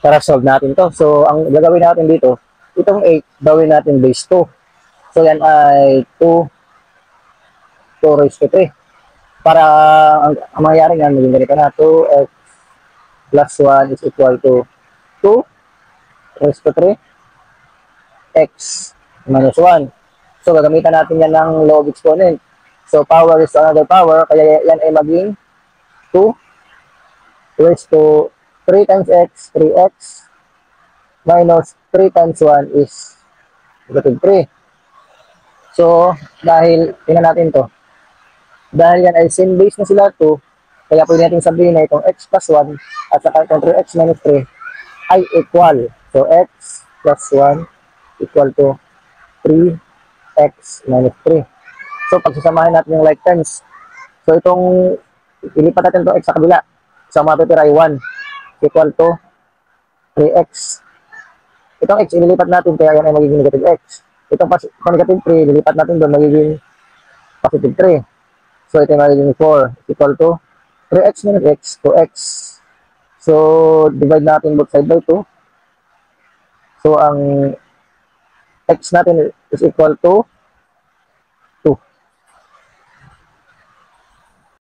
para solve natin to. So, ang gagawin natin dito, itong 8, gawin natin base 2. So, yan ay 2 raised to 3. Para ang mangyayari nga, maging ganito na, 2x plus 1 is equal to 2 raised to 3 x minus 1. So, gagamitan natin yan ng law of exponent. So, power is to another power, kaya yan ay maging 2 raised to 3 times x, 3x, minus 3 times 1 is negative 3. So, dahil, tingnan natin to. Dahil yan ay same base na sila 2, kaya pwede natin sabihin na itong x plus 1 at saka itong 3x minus 3 ay equal. So, x plus 1 equal to 3x minus 3. So, pagsasamahin natin yung like terms. So, itong, ilipat natin itong x sa kabila. So, matitira ay 1 equal to 3x. Itong x, ililipat natin, kaya yan ay magiging negative x. Itong negative 3, lilipat natin doon, magiging positive 3. So, ito ay magiging 4 equal to 3x minus x, 2x. So, divide natin both side by 2. So, ang x natin is equal to